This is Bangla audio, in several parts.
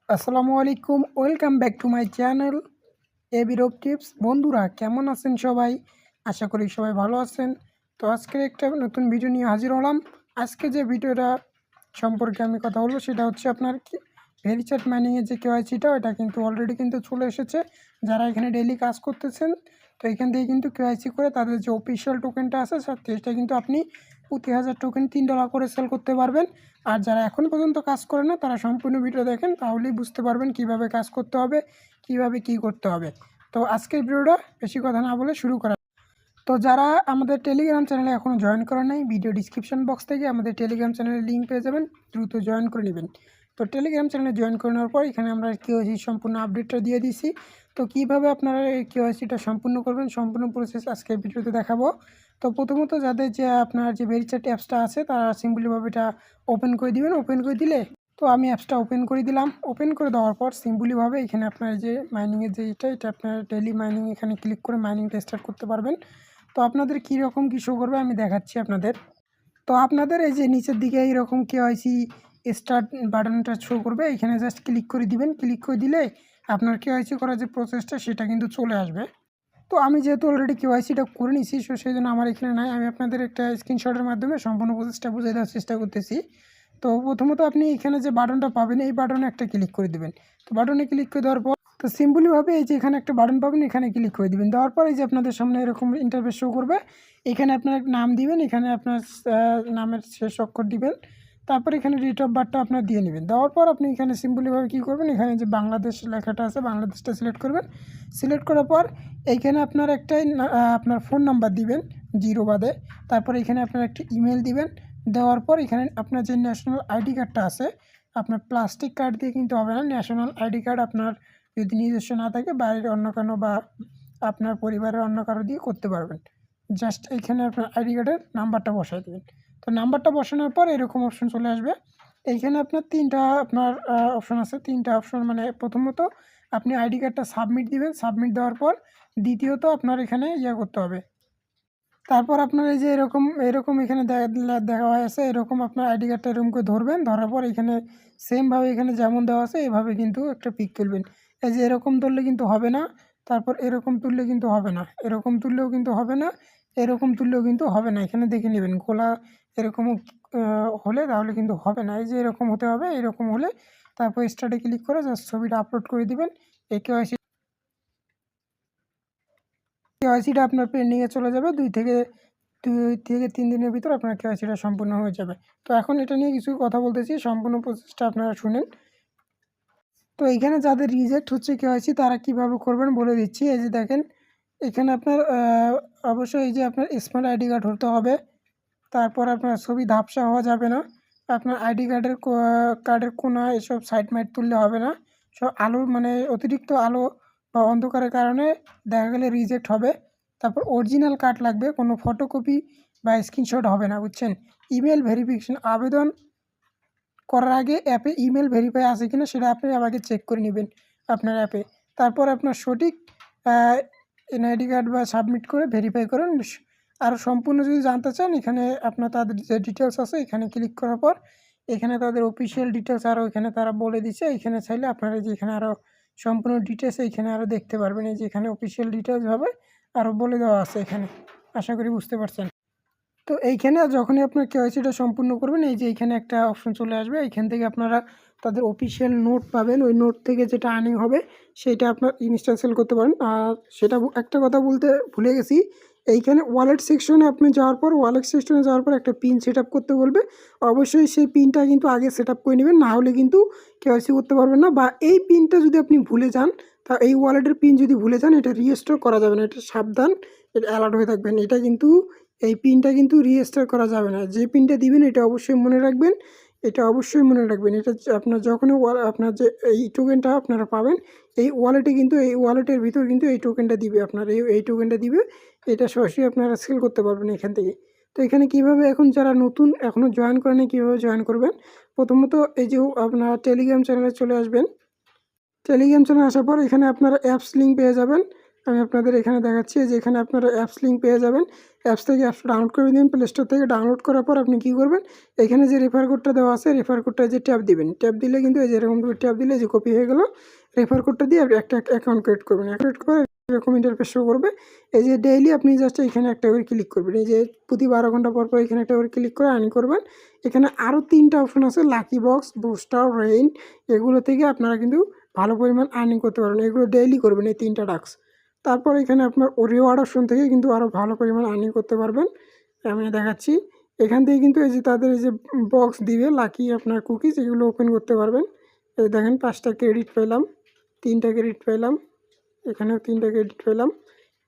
আসসালামু আলাইকুম, welcome back to my channel এবিরব টিপস। বন্ধুরা কেমন আছেন সবাই? আশা করি সবাই ভালো আছেন। তো আজকে একটা নতুন ভিডিও নিয়ে হাজির হলাম। আজকে যে ভিডিওটা সম্পর্কে আমি কথা বলবো সেটা হচ্ছে আপনার ভেরিচ্যাট মাইনিংয়ের যে কেওয়াইসিটা এটা কিন্তু অলরেডি কিন্তু চলে এসেছে। যারা এখানে ডেইলি কাজ করতেছেন তো এখান থেকে কিন্তু কেওয়াইসি করে তাদের যে অফিসিয়াল টোকেনটা আছে সেটা কিন্তু আপনি প্রতি 1000 টোকেন $3 করে সেল করতে পারবেন। আর যারা এখন পর্যন্ত কাজ করে না তারা সম্পূর্ণ ভিডিও দেখেন, তাহলেই বুঝতে পারবেন কিভাবে কাজ করতে হবে, কিভাবে কি করতে হবে। তো আজকের ভিডিওটা বেশি কথা না বলে শুরু করা। তো যারা আমাদের টেলিগ্রাম চ্যানেলে এখনও জয়েন করে নাই, ভিডিও ডিসক্রিপশন বক্স থেকে আমাদের টেলিগ্রাম চ্যানেলের লিঙ্ক পেয়ে যাবেন, দ্রুত জয়েন করে নেবেন। তো টেলিগ্রাম চ্যানেলে জয়েন করে নেওয়ার পর এখানে আমরা কেওয়াইসি সম্পূর্ণ আপডেটটা দিয়ে দিছি। তো কীভাবে আপনারা এই কেওয়াইসিটা সম্পূর্ণ করবেন সম্পূর্ণ প্রসেস আজকের ভিডিওতে দেখাবো। তো প্রথমত যাদের যে আপনার যে ভেরিচ্যাট অ্যাপসটা আছে তারা সিম্পলিভাবে এটা ওপেন করে দিবেন। ওপেন করে দিলে তো আমি অ্যাপসটা ওপেন করে দিলাম। ওপেন করে দেওয়ার পর সিম্পলিভাবে এখানে আপনার যে মাইনিংয়ের যে এটা আপনার ডেইলি মাইনিং এখানে ক্লিক করে মাইনিংটা স্টার্ট করতে পারবেন। তো আপনাদের কীরকম কী শো করবে আমি দেখাচ্ছি আপনাদের। তো আপনাদের এই যে নিচের দিকে এইরকম কেওয়াইসি স্টার্ট বাটনটা শো করবে, এখানে জাস্ট ক্লিক করে দিবেন। ক্লিক করে দিলে আপনার কেওয়াইসি করার যে প্রসেসটা সেটা কিন্তু চলে আসবে। তো আমি যেহেতু অলরেডি কেওয়াইসিটা করে নিছি সো সেই জন্য আমার এখানে নাই, আমি আপনাদের একটা স্ক্রিনশটের মাধ্যমে সম্পূর্ণ প্রসেসটা বুঝিয়ে দেওয়ার চেষ্টা করতেছি। তো প্রথমত আপনি এখানে যে বাটনটা পাবেন এই বাটনে একটা ক্লিক করে দেবেন। তো বাটনে ক্লিক করে দেওয়ার পর তো সিম্পলিভাবে এই যে এখানে একটা বাটন পাবেন, এখানে ক্লিক করে দিবেন। দেওয়ার পর এই যে আপনাদের সামনে এরকম ইন্টারফেস শো করবে। এখানে আপনার নাম দিবেন, এখানে আপনার নামের শেষ অক্ষর দিবেন, তারপর এখানে ডেট অফ বার্থটা আপনার দিয়ে নেবেন। দেওয়ার পর আপনি এখানে সিম্পলিভাবে কী করবেন, এখানে যে বাংলাদেশ লেখাটা আছে বাংলাদেশটা সিলেক্ট করবেন। সিলেক্ট করার পর এইখানে আপনার একটাই আপনার ফোন নাম্বার দিবেন 0 বাদে। তারপর এখানে আপনার একটা ইমেল দিবেন। দেওয়ার পর এখানে আপনার যে ন্যাশনাল আইডি কার্ডটা আছে, আপনার প্লাস্টিক কার্ড দিয়ে কিন্তু হবে না, ন্যাশনাল আইডি কার্ড আপনার যদি নিজস্ব না থাকে বাইরের অন্য কারো বা আপনার পরিবারের অন্য কারো দিয়ে করতে পারবেন। জাস্ট এইখানে আপনার আইডি কার্ডের নাম্বারটা বসাই দেবেন। তো নাম্বারটা বসানোর পর এরকম অপশন চলে আসবে। এইখানে আপনার 3টা আপনার অপশন আছে। 3টা অপশন মানে প্রথমত আপনি আইডি কার্ডটা সাবমিট দিবেন। সাবমিট দেওয়ার পর দ্বিতীয়ত আপনার এখানে করতে হবে। তারপর আপনার এই যে এরকম এখানে দেখা আছে এরকম আপনার আইডি কার্ডটা এরকম করে ধরবেন। ধরার পর এখানে সেমভাবে এখানে যেমন দেওয়া আছে এভাবে কিন্তু একটা পিক তুলবেন। এই যে এরকম তুললে কিন্তু হবে না, তারপর এরকম তুললে কিন্তু হবে না, এরকম তুললেও কিন্তু হবে না, এরকম তুললেও কিন্তু হবে না। এখানে দেখে নেবেন গোলা এরকম হলে তাহলে কিন্তু হবে না। এই যে এরকম হতে হবে, এরকম হলে তারপর স্টার্টে ক্লিক করে জাস্ট ছবিটা আপলোড করে দিবেন। এই কেওয়াইসিটা আপনার পেন্ডিংয়ে চলে যাবে। 2 থেকে 3 দিনের ভিতর আপনার কেওয়াইসিটা সম্পূর্ণ হয়ে যাবে। তো এখন এটা নিয়ে কিছু কথা বলতেছি, সম্পূর্ণ প্রসেসটা আপনারা শুনেন। তো এইখানে যাদের রিজেক্ট হচ্ছে কেওয়াইসি তারা কীভাবে করবেন বলে দিচ্ছি। এই যে দেখেন এখানে আপনার অবশ্যই এই যে আপনার স্মার্ট আইডি কার্ড হতে হবে। তারপর আপনার ছবি ঝাপসা হওয়া যাবে না। আপনার আইডি কার্ডের কোনা এসব সাইড মাইড তুললে হবে না। সব আলোর মানে অতিরিক্ত আলো বা অন্ধকারের কারণে দেখা গেলে রিজেক্ট হবে। তারপর অরিজিনাল কার্ড লাগবে, কোনো ফটোকপি বা স্ক্রিনশট হবে না, বুঝছেন। ইমেল ভেরিফিকেশন আবেদন করার আগে অ্যাপে ইমেল ভেরিফাই আছে কিনা সেটা আপনি আগে চেক করে নেবেন আপনার অ্যাপে। তারপর আপনার সঠিক এনআইডি কার্ড বা সাবমিট করে ভেরিফাই করুন। আরও সম্পূর্ণ যদি জানতে চান এখানে আপনার তাদের যে ডিটেলস আছে এখানে ক্লিক করার পর এখানে তাদের অফিসিয়াল ডিটেলস আরও এখানে তারা বলে দিচ্ছে। এখানে চাইলে আপনারা যে এখানে আরও সম্পূর্ণ ডিটেলস এইখানে আরও দেখতে পারবেন। এই যে এখানে অফিসিয়াল ডিটেলসভাবে আরও বলে দেওয়া আছে এখানে, আশা করি বুঝতে পারছেন। তো এইখানে যখনই আপনার কেওয়াইসিটা সম্পূর্ণ করবেন এই যে এইখানে একটা অপশন চলে আসবে। এইখান থেকে আপনারা তাদের অফিসিয়াল নোট পাবেন। ওই নোট থেকে যেটা আর্নিং হবে সেইটা আপনার ইনস্টল করতে পারেন। আর সেটা একটা কথা বলতে ভুলে গেছি, এইখানে ওয়ালেট সেকশনে আপনি যাওয়ার পর একটা পিন সেট আপ করতে বলবে। অবশ্যই সেই পিনটা কিন্তু আগে সেট আপ করে নেবেন, না হলে কিন্তু কেওয়াইসি করতে পারবেন না। বা এই পিনটা যদি আপনি ভুলে যান, তা এই ওয়ালেটের পিন যদি ভুলে যান এটা রিস্টোর করা যাবে না। এটা সাবধান, এটা অ্যালার্ট হয়ে থাকবেন। এটা কিন্তু এই পিনটা কিন্তু রিস্টোর করা যাবে না। যে পিনটা দিবেন এটা অবশ্যই মনে রাখবেন, এটা অবশ্যই মনে রাখবেন। এটা আপনার যখনই আপনার যে এই টোকেনটা আপনারা পাবেন এই ওয়ালেটে কিন্তু এই ওয়ালেটের ভিতর কিন্তু এই টোকেনটা দিবে আপনার এই টোকেনটা দিবে। এটা সরাসরি আপনারা সেল করতে পারবেন এখান থেকে। তো এখানে কীভাবে এখন যারা নতুন এখনও জয়েন করেনি কীভাবে জয়েন করবেন, প্রথমত এই যে আপনার টেলিগ্রাম চ্যানেলে চলে আসবেন। টেলিগ্রাম চ্যানেলে আসার পর এখানে আপনারা অ্যাপস লিঙ্ক পেয়ে যাবেন। আমি আপনাদের এখানে দেখাচ্ছি যে এখানে আপনারা অ্যাপস লিঙ্ক পেয়ে যাবেন। অ্যাপস থেকে অ্যাপসটা ডাউনলোড করে দিন। প্লে স্টোর থেকে ডাউনলোড করার পর আপনি কী করবেন, এখানে যে রেফার কোডটা দেওয়া আছে রেফার কোডটা যে ট্যাপ দিবেন, ট্যাপ দিলে কিন্তু এই যে এরকম ট্যাপ দিলে যে কপি হয়ে গেল, রেফার কোডটা দিয়ে একটা অ্যাকাউন্ট ক্রিয়েট করবেন। ক্রিয়েট করে এরকম ইন্টারফেস শো করবে। এই যে ডেইলি আপনি জাস্ট এখানে একটা করে ক্লিক করবেন। এই যে প্রতি 12 ঘন্টা পর পর এখানে একটা করে ক্লিক করে আর্নিং করবেন। এখানে আরও 3টা অপশন আছে, লাকি বক্স, বুস্টার, রেইন। এগুলো থেকে আপনারা কিন্তু ভালো পরিমাণ আর্নিং করতে পারবেন। এগুলো ডেইলি করবেন এই 3টা টাস্ক। তারপর এখানে আপনার রিওয়ার্ড অপশন থেকে কিন্তু আরও ভালো পরিমাণ আর্নিং করতে পারবেন। আমি দেখাচ্ছি এখান থেকে কিন্তু এই যে তাদের এই যে বক্স দিবে লাকি আপনার কুকিজ, এগুলো ওপেন করতে পারবেন। এই দেখেন 5টা ক্রেডিট পেলাম, 3টা ক্রেডিট পেলাম, এখানেও 3টা ক্রেডিট পেলাম।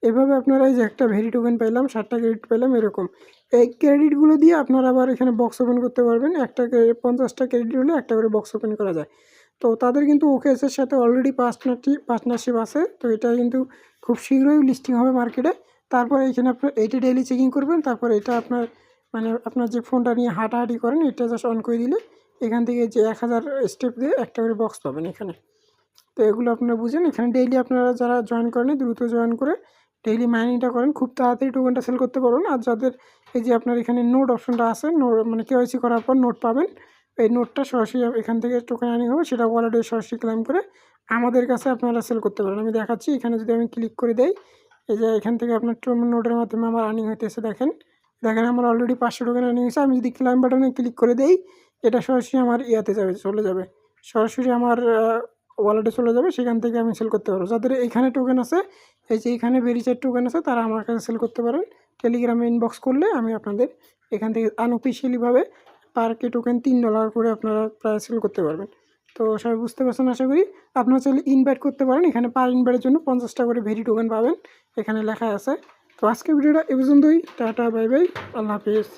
এভাবে আপনারা এই যে একটা ভেরি টোকেন পেলাম, 7টা ক্রেডিট পেলাম এরকম। এই ক্রেডিটগুলো দিয়ে আপনারা আবার এখানে বক্স ওপেন করতে পারবেন। 50টা ক্রেডিট হলে একটা করে বক্স ওপেন করা যায়। তো তাদের কিন্তু ওকেএসের সাথে অলরেডি পার্টনারশিপ আছে। তো এটা কিন্তু খুব শীঘ্রই লিস্টিং হবে মার্কেটে। তারপরে এখানে আপনার এইটা ডেইলি চেকিং করবেন। তারপর এটা আপনার আপনার যে ফোনটা নিয়ে হাঁটাহাঁটি করেন এটা জাস্ট অন করে দিলে এখান থেকে যে 1000 স্টেপ দিয়ে একটা করে বক্স পাবেন এখানে। তো এগুলো আপনারা বুঝেন। এখানে ডেইলি আপনারা যারা জয়েন করেন দ্রুত জয়েন করে ডেইলি মাইনিংটা করেন, খুব তাড়াতাড়ি টোকেনটা সেল করতে পারবেন। আর যাদের এই যে আপনার এখানে নোট অপশনটা আছে, কেওয়াইসি করার পর নোট পাবেন। এই নোটটা সরাসরি এখান থেকে টোকেন আর্নিং হবে, সেটা ওয়ালেটে সরাসরি ক্লেম করে আমাদের কাছে আপনারা সেল করতে পারেন। আমি দেখাচ্ছি এখানে যদি আমি ক্লিক করে দেই, এই যে এখান থেকে আপনার নোটের মাধ্যমে আমার আর্নিং হইতেছে। দেখেন আমার অলরেডি 500 টোকেন আর্নিং হয়েছে। আমি যদি ক্লেম বাটনে ক্লিক করে দেই, এটা সরাসরি আমার চলে যাবে, সরাসরি আমার ওয়ালেটে চলে যাবে। সেখান থেকে আমি সেল করতে পারবো। যাদের এখানে টোকেন আছে, এই যে এখানে ভেরিফাইড টোকেন আছে, তারা আমার কাছে সেল করতে পারেন। টেলিগ্রামে ইনবক্স করলে আমি আপনাদের এখান থেকে আনঅফিসিয়ালিভাবে পার কে টোকেন $3 করে আপনারা প্রায় সেল করতে পারবেন। তো সবাই বুঝতে পারছেন আশা করি। আপনারা চাইলে ইনভাইট করতে পারেন। এখানে পার ইনভাইটের জন্য 50টা করে ভেরি টোকেন পাবেন, এখানে লেখা আছে। তো আজকের ভিডিওটা এ পর্যন্তই। টাটা, বাই বাই, আল্লাহ হাফিজ।